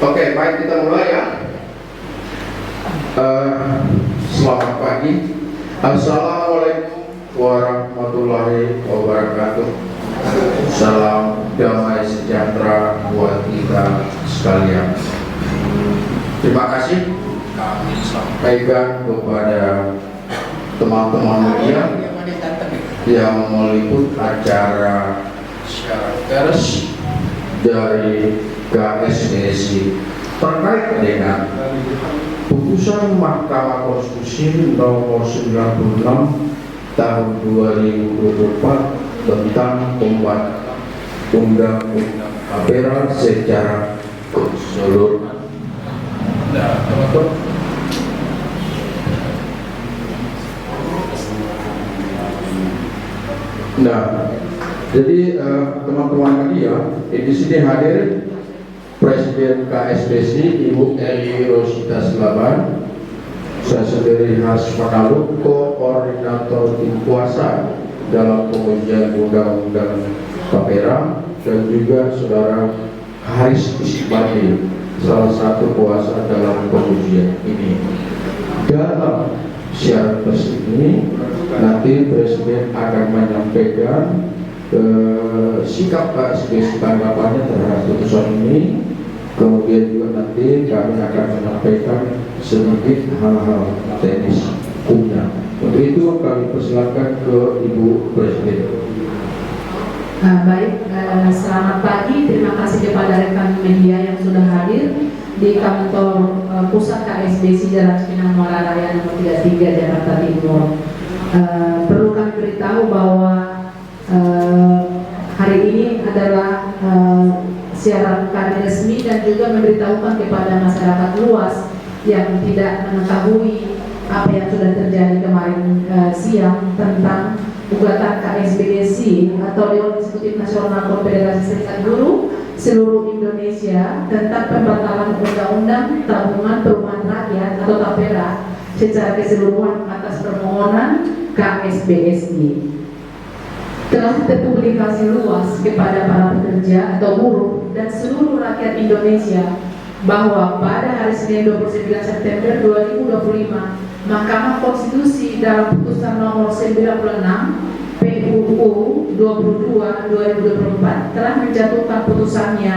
Oke, baik, kita mulai ya. Selamat pagi. Assalamualaikum warahmatullahi wabarakatuh. Salam damai sejahtera buat kita sekalian. Terima kasih kami sampaikan kepada teman-teman media yang meliput acara siaran pers dari KSBSI terkait dengan putusan Mahkamah Konstitusi nomor 96 tahun 2024 tentang pembuatan undang-undang KPK secara keseluruhan. Jadi teman-teman media di sini hadir Presiden KSBSI Ibu Eli Rosita Slaban, saya sendiri Has Panalu, Koordinator Tim Kuasa dalam pengujian Undang-Undang KPK, dan juga Saudara Haris Isbadi, salah satu kuasa dalam pengujian ini. Dalam siaran pers ini nanti Presiden akan menyampaikan sikap KSBSI tanggapannya terhadap putusan ini. Kemudian juga nanti kami akan menyampaikan sedikit hal-hal teknis hukumnya. Untuk itu kami persilakan ke Ibu Presiden. Baik, selamat pagi. Terima kasih kepada rekan media yang sudah hadir di kantor pusat KSBSI Jalan Cipinang Muara Raya nomor 33 Jakarta Timur. Perlu kami beritahu bahwa hari ini adalah siaran kami resmi dan juga memberitahukan kepada masyarakat luas yang tidak mengetahui apa yang sudah terjadi kemarin siang tentang gugatan KSBSI atau Dewan Eksekutif Nasional Konfederasi Serikat Buruh seluruh Indonesia tentang pembatalan Undang-Undang Tabungan Perumahan Rakyat atau TAPERA secara keseluruhan atas permohonan KSBSI. Telah terpublikasi luas kepada para pekerja atau buruh dan seluruh rakyat Indonesia bahwa pada hari Senin 29 September 2025 Mahkamah Konstitusi dalam putusan nomor 96 PUU 22/2024 telah menjatuhkan putusannya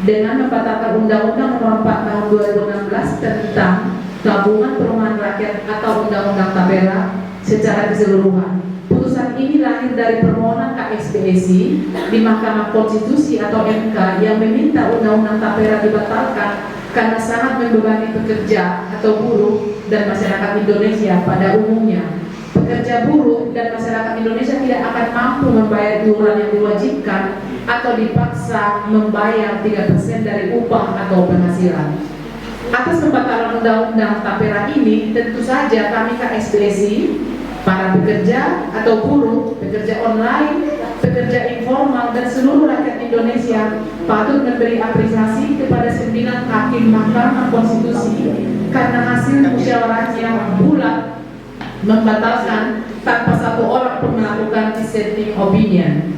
dengan membatalkan Undang-Undang Nomor 4 Tahun 2016 tentang Tabungan Perumahan Rakyat atau Undang-Undang TAPERA secara keseluruhan. Putusan ini lahir dari permohonan KSBSI di Mahkamah Konstitusi atau MK yang meminta Undang-Undang TAPERA dibatalkan karena sangat membebani pekerja atau buruh dan masyarakat Indonesia pada umumnya. Pekerja buruh dan masyarakat Indonesia tidak akan mampu membayar iuran yang diwajibkan atau dipaksa membayar 3% dari upah atau penghasilan. Atas pembatalan Undang-Undang TAPERA ini, tentu saja kami KSBSI, para pekerja atau buruh, pekerja online, pekerja informal, dan seluruh rakyat Indonesia patut memberi apresiasi kepada 9 hakim Mahkamah Konstitusi karena hasil musyawarahnya bulat membatalkan tanpa satu orang pun melakukan dissenting opinion.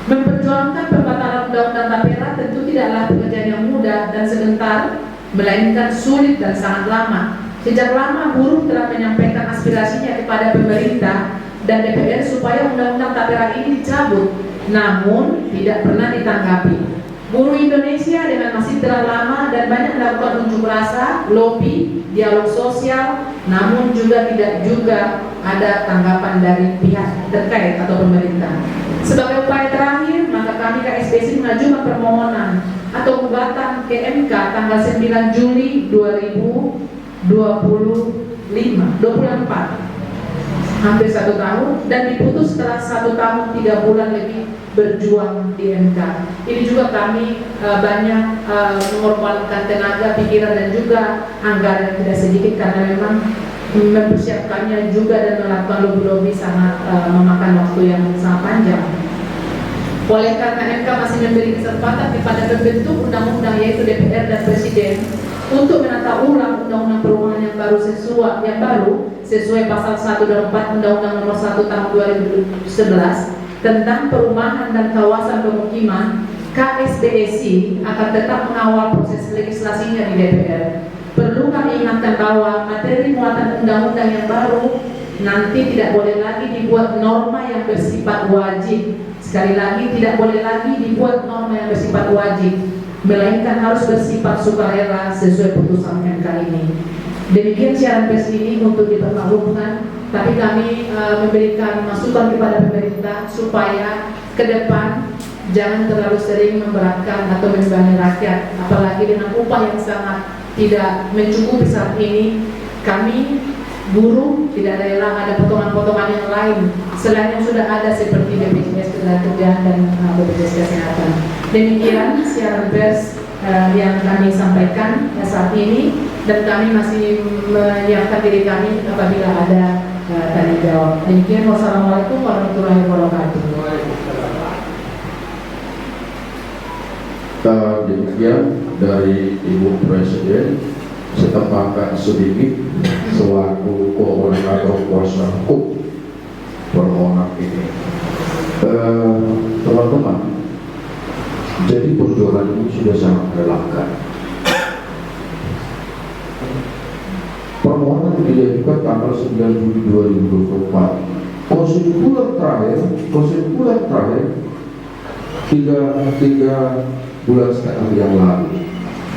Memperjuangkan pembatalan Undang-Undang TAPERA tentu tidaklah pekerjaan yang mudah dan sebentar, melainkan sulit dan sangat lama. Sejak lama buruh telah menyampaikan aspirasinya kepada pemerintah dan DPR supaya Undang-Undang TAPERA ini dicabut, namun tidak pernah ditanggapi. Buruh Indonesia dengan masih telah lama dan banyak melakukan unjuk rasa, lobby, dialog sosial, namun tidak juga ada tanggapan dari pihak terkait atau pemerintah. Sebagai upaya terakhir, maka kami KSBSI mengajukan permohonan atau gugatan ke MK tanggal 9 Juli 2024, hampir 1 tahun, dan diputus setelah 1 tahun 3 bulan lebih berjuang di MK. Ini juga kami banyak mengorbankan tenaga, pikiran, dan juga anggaran tidak sedikit karena memang mempersiapkannya juga dan melakukan lobby-lobby sangat memakan waktu yang sangat panjang. Oleh karena MK masih memberi kesempatan kepada pembentuk undang-undang yaitu DPR dan Presiden untuk menata ulang undang-undang perumahan yang baru sesuai pasal 1 dan 4 Undang-Undang Nomor 1 Tahun 2011 tentang perumahan dan kawasan pemukiman, KSBSI akan tetap mengawal proses legislasinya di DPR. Perlu kami ingatkan bahwa materi muatan undang-undang yang baru nanti tidak boleh lagi dibuat norma yang bersifat wajib. Sekali lagi, tidak boleh lagi dibuat norma yang bersifat wajib, melainkan harus bersifat sukarela sesuai putusan MK ini. Demikian siaran pers ini untuk dipermaklumkan, tapi kami memberikan masukan kepada pemerintah supaya ke depan jangan terlalu sering memberatkan atau membebani rakyat, apalagi dengan upah yang sangat tidak mencukupi saat ini. Kami buruh tidak rela ada potongan-potongan yang lain selain yang sudah ada seperti BPJS Ketenagakerjaan dan BPJS Kesehatan. Demikian siaran pers yang kami sampaikan saat ini, dan kami masih menyiapkan diri kami apabila ada tanya jawab. Demikian, wassalamualaikum warahmatullahi wabarakatuh. Demikian dari Ibu Presiden, saya tambahkan sedikit selaku koordinator kuasa hukum permohonan ini. Teman-teman, jadi perjuangan ini sudah sangat melelahkan. Permohonan diajukan tanggal 9 Juli 2024. Kesimpulan terakhir 3 bulan setengah yang lalu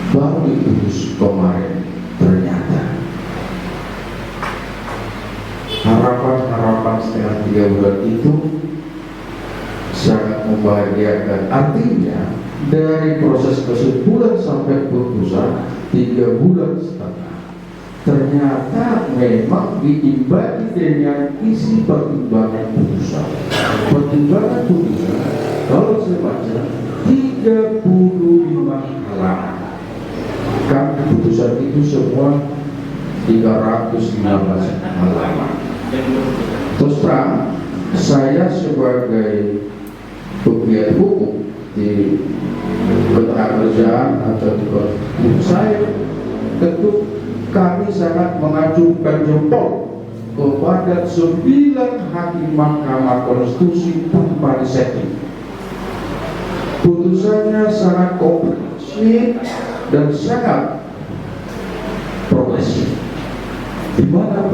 baru diputus kemarin. Ternyata harapan setengah 3 bulan itu sangat membahagiakan. Artinya dari proses kesimpulan sampai putusan 3 bulan setengah, ternyata memang diimbangi dengan isi pertimbangan putusan. Pertimbangan putusan kalau saya baca 35 halaman. Kan putusan itu semua 315 halaman. Terus terang, saya sebagai pegiat hukum di ketenagakerjaan atau di saya, tentu kami sangat mengacungkan jempol kepada 9 hakim Mahkamah Konstitusi tanpa disetting. Putusannya sangat komprehensif dan sangat progresif. Di mana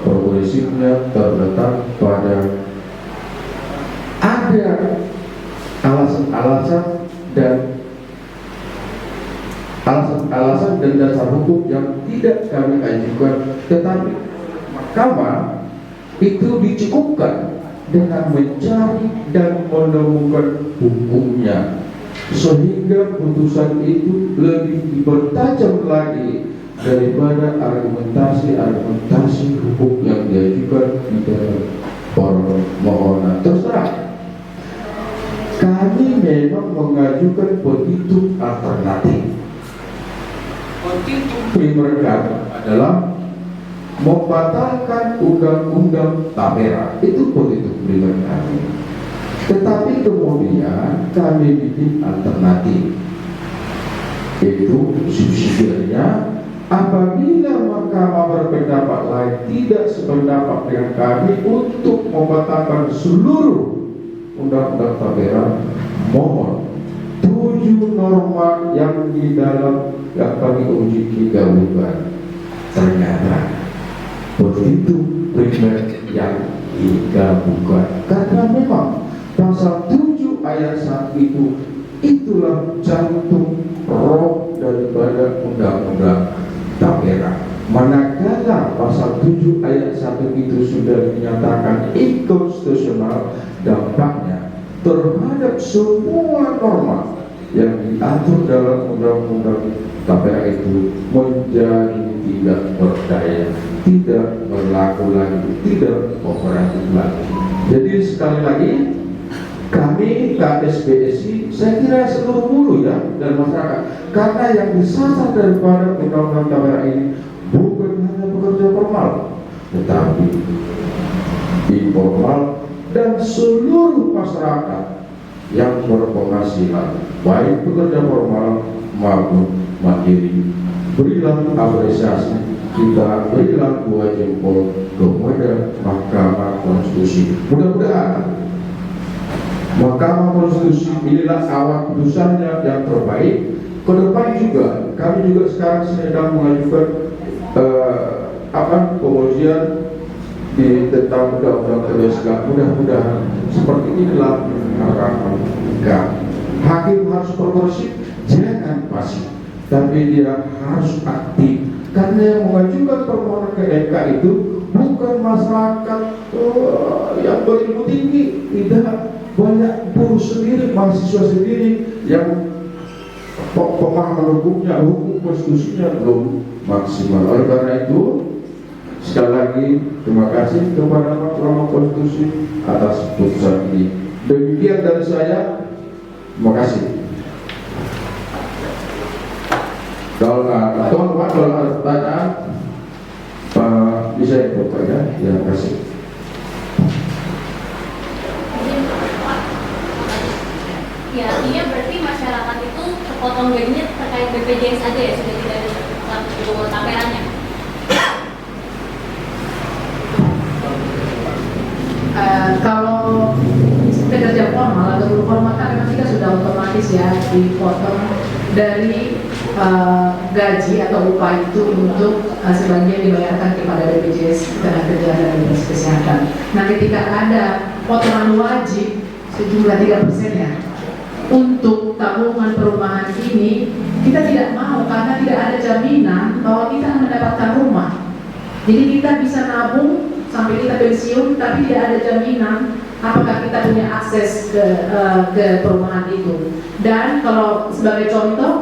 progresifnya terletak pada ada alasan-alasan dan dasar hukum yang tidak kami ajukan, tetapi mahkamah itu dicukupkan dengan mencari dan menemukan hukumnya, sehingga putusan itu lebih dipertajam lagi daripada argumentasi hukum yang diajukan di dalam permohonan. Terus terang, kami memang mengajukan petitum alternatif. Petitum primer adalah membatalkan undang-undang Tapera, itu petitum primer kami. Tetapi kemudian kami bikin alternatif, yaitu subsidiarnya apabila mahkamah berpendapat lain tidak sependapat dengan kami untuk membatalkan seluruh undang-undang Tapera, mohon 7 norma yang di dalam yang kami uji digabungkan. Ternyata begitu primer yang digabungkan, karena memang pasal 7 ayat 1 itu itulah jantung roh daripada undang-undang Tapera. Manakala pasal 7 ayat 1 itu sudah dinyatakan inkonstitusional, dampaknya terhadap semua norma yang diatur dalam undang-undang Tapera itu menjadi tidak berdaya, tidak berlaku lagi, tidak operatif lagi. Jadi sekali lagi, kami KSBSI, saya kira seluruh buruh ya dan masyarakat, karena yang disasar daripada undang-undang Tapera ini bukan hanya pekerja formal, tetapi informal dan seluruh masyarakat yang berpenghasilan, baik pekerja formal maupun mandiri. Berilah apresiasi, kita berilah 2 jempol kepada Mahkamah Konstitusi. Mudah-mudahan Mahkamah Konstitusi inilah awal putusannya yang terbaik. Ke depan juga kami juga sekarang sedang mengajukan pengujian di tentang undang-undang TPSK. Mudah-mudahan seperti inilah harapan kami. Hakim harus progresif, jangan pasif, tapi dia harus aktif. Karena yang mengajukan permohonan ke MK itu bukan masyarakat yang berilmu tinggi, tidak, banyak buruh sendiri, mahasiswa sendiri yang pemahaman hukumnya, hukum konstitusinya belum maksimal. Oleh karena itu, sekali lagi terima kasih kepada Mahkamah Konstitusi atas putusan ini. Demikian dari saya. Terima kasih. Kalau teman-teman kalau ada pertanyaan, bisa ikut ya. Terima kasih. Ya, artinya berarti masyarakat itu terpotong gajinya terkait BPJS aja ya, sudah tidak ada taperannya. Kalau pekerja formal atau guru formal kan memang kita sudah otomatis ya dipotong dari gaji atau upah itu untuk sebagian dibayarkan kepada BPJS Ketenagakerjaan dan BPJS Kesehatan. Nah, ketika ada potongan wajib sejumlah 3% ya untuk tabungan perumahan ini, kita tidak mau karena tidak ada jaminan bahwa kita akan mendapatkan rumah. Jadi kita bisa nabung sampai kita pensiun, tapi tidak ada jaminan apakah kita punya akses ke perumahan itu. Dan kalau sebagai contoh,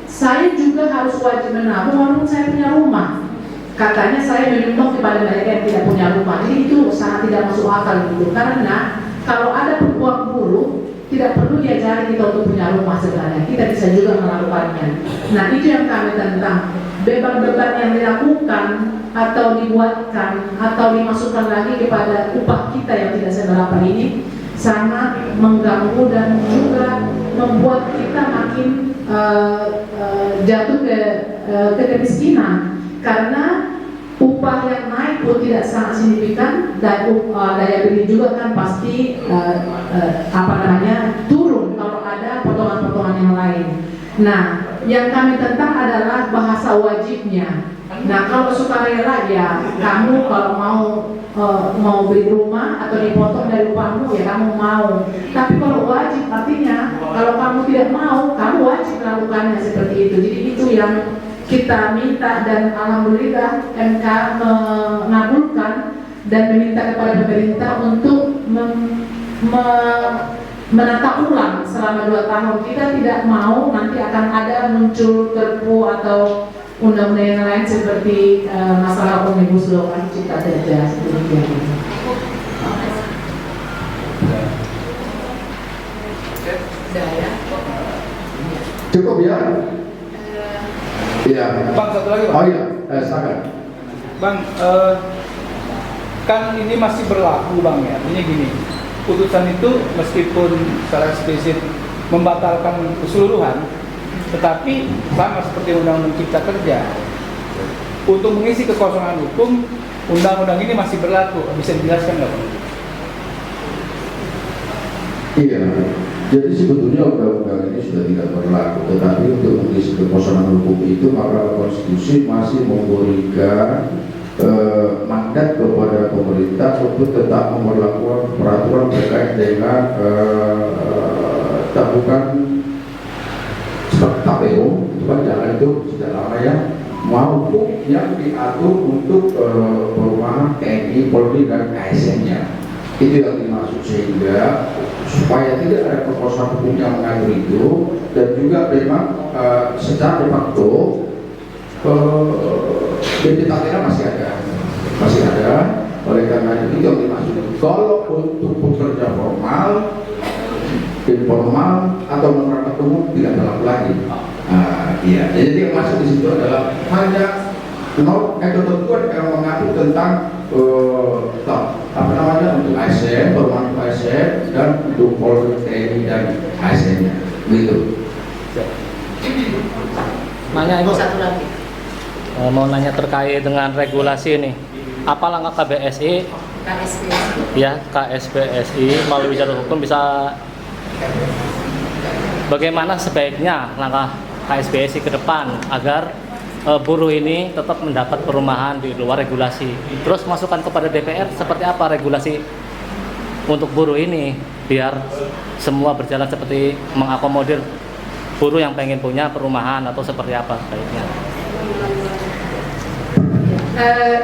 saya juga harus wajib menabung walaupun saya punya rumah. Katanya saya menyumbang kepada mereka yang tidak punya rumah. Jadi itu sangat tidak masuk akal gitu. Karena kalau ada uang buruh, tidak perlu diajari kita untuk punya rumah sebenarnya. Kita bisa juga melakukannya. Nah, itu yang kami tentang beban-beban yang dilakukan atau dibuatkan atau dimasukkan lagi kepada upah kita yang tidak seberapa ini sangat mengganggu dan juga membuat kita makin jatuh ke kemiskinan karena upah yang naik pun tidak sangat signifikan dan daya beli juga kan pasti turun kalau ada potongan-potongan yang lain. Nah, yang kami tentang adalah bahasa wajibnya. Nah, kalau sukarela ya kamu kalau mau beli rumah atau dipotong dari upahmu ya kamu mau. Tapi kalau wajib artinya kalau kamu tidak mau, kamu wajib melakukannya seperti itu. Jadi itu yang kita minta dan alhamdulillah MK mengabulkan dan meminta kepada pemerintah untuk menata ulang selama 2 tahun. Kita tidak mau nanti akan ada muncul perpu atau undang-undang yang lain seperti masalah omnibus law cipta kerja seperti itu. Cukup ya? Iya. Bang, satu lagi, Bang. Oh iya, silakan. Bang, kan ini masih berlaku, Bang, ya. Artinya gini, putusan itu meskipun secara eksplisit membatalkan keseluruhan, tetapi sama seperti Undang-Undang Cipta Kerja, untuk mengisi kekosongan hukum, undang-undang ini masih berlaku. Bisa dijelaskan nggak, Bang? Iya, jadi sebetulnya undang-undang ini sudah tidak berlaku, tetapi untuk mengisi kekosongan hukum itu Mahkamah Konstitusi masih memberikan mandat kepada pemerintah untuk tetap memperlakukan peraturan terkait dengan tabungan TPO, itu kan jalan itu sudah lama ya, maupun yang diatur untuk perumahan TNI, Polri dan ASN-nya. Itu yang dimaksud, sehingga supaya tidak ada perkosaan hukum yang mengatur itu, dan juga memang secara de facto BP Tapera masih ada. Oleh karena itu yang dimaksud. Kalau untuk pekerja formal, informal atau masyarakat umum tidak berlaku lagi. Iya. Jadi yang masuk di situ adalah hanya ketentuan yang mengatur tentang untuk ASN, perumahan ASN dan untuk Polri, TNI dan ASN-nya, begitu. Nanya Ibu, Satu lagi. mau nanya terkait dengan regulasi ini. Apa langkah KBSI, KSP. ya KSPSI melalui jalur hukum bisa Bagaimana sebaiknya langkah KSBSI ke depan agar buruh ini tetap mendapat perumahan di luar regulasi? Terus masukan kepada DPR seperti apa regulasi untuk buruh ini biar semua berjalan seperti mengakomodir buruh yang pengen punya perumahan atau seperti apa sebaiknya?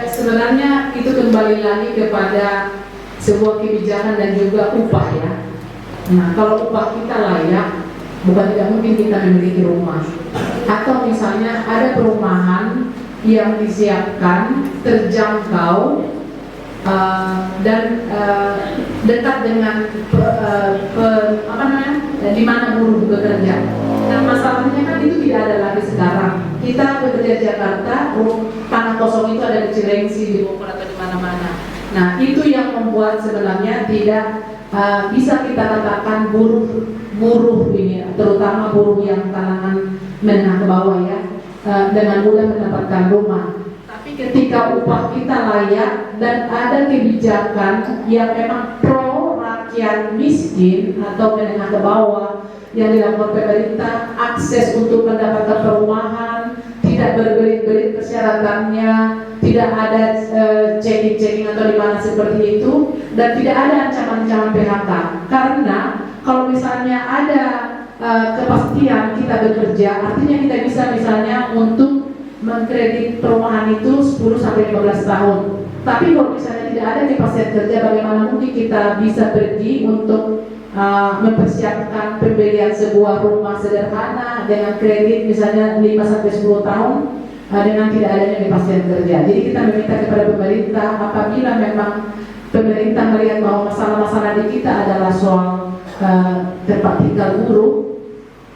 Sebenarnya itu kembali lagi kepada sebuah kebijakan dan juga upah ya. Nah, kalau upah kita layak, bukan tidak mungkin kita memiliki rumah. Atau misalnya ada perumahan yang disiapkan terjangkau dan dekat dengan di mana buruh bekerja. Nah, masalahnya kan itu tidak ada lagi sekarang. Kita bekerja di Jakarta, tanah kosong itu ada di Cilengsi, di Bogor atau di mana-mana. Nah, itu yang membuat sebenarnya tidak bisa kita katakan buruh ini, terutama buruh yang kalangan menengah ke bawah ya, dengan mudah mendapatkan rumah. Tapi ketika upah kita layak dan ada kebijakan yang memang pro rakyat miskin atau menengah ke bawah yang dilakukan pemerintah, akses untuk mendapatkan perumahan, tidak berbelit-belit persyaratannya, tidak ada checking atau di mana seperti itu, dan tidak ada ancaman-ancaman PHK. Karena kalau misalnya ada kepastian kita bekerja, artinya kita bisa misalnya untuk mengkredit perumahan itu 10-15 tahun. Tapi kalau misalnya tidak ada kepastian kerja, bagaimana mungkin kita bisa pergi untuk mempersiapkan pembelian sebuah rumah sederhana dengan kredit misalnya 5-10 tahun dengan tidak adanya kepastian kerja. Jadi kita meminta kepada pemerintah, apabila memang pemerintah melihat bahwa masalah-masalah di kita adalah soal tempat tinggal buruh,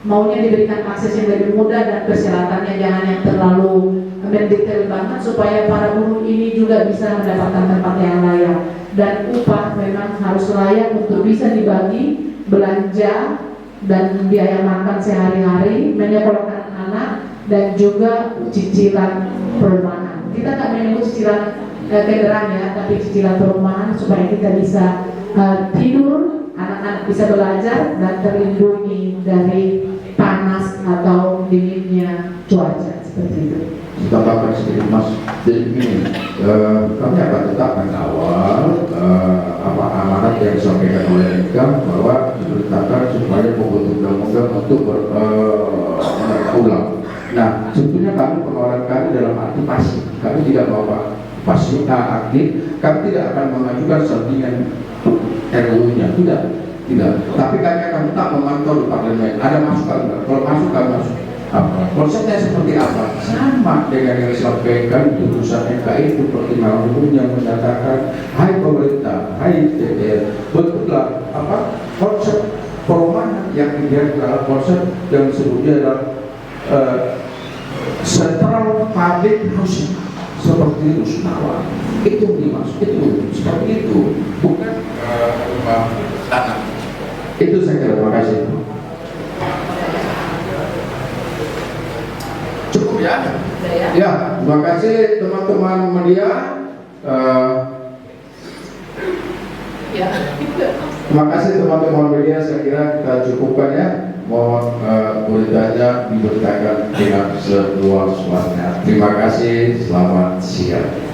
maunya diberikan akses yang lebih mudah dan persyaratannya jangan yang terlalu mendetail banget supaya para buruh ini juga bisa mendapatkan tempat yang layak, dan upah memang harus layak untuk bisa dibagi belanja dan biaya makan sehari-hari, menyekolahkan anak, dan juga cicilan perumahan. Kita tak menyebut cicilan kendaraan ya, tapi cicilan perumahan supaya kita bisa tidur, anak-anak bisa belajar dan terlindungi dari panas atau dinginnya cuaca seperti itu. Kita tambahkan sedikit Mas. Jadi begini, kami akan tetap mengawal apa amanat yang disampaikan oleh MK bahwa diperintahkan supaya pembentuk undang-undang untuk ulang. Nah, sebetulnya kami pengeluaran kami dalam arti pasif. Kami tidak mau pasif aktif. Kami tidak akan mengajukan sandingan RUU-nya, tidak. Tapi kami akan tetap memantau di parlemen. Ada masukan enggak? Kalau masuk kami masuk. Apa? Konsepnya seperti apa? Sama dengan yang disampaikan putusan MK itu, pertimbangan hukum yang menyatakan, hai pemerintah, hai DPR, betullah apa konsep perumahan yang ideal adalah konsep yang sebutnya adalah central public housing seperti Rusunawa. Itu dimaksud, itu seperti itu, bukan rumah tanah. Itu saya kira. Terima kasih. Cukup ya? Ya, terima kasih teman-teman media. Terima kasih teman-teman media. Saya kira kita cukupkan ya. Mohon beritanya diberitakan dengan seluas-luasnya. Terima kasih. Selamat siang.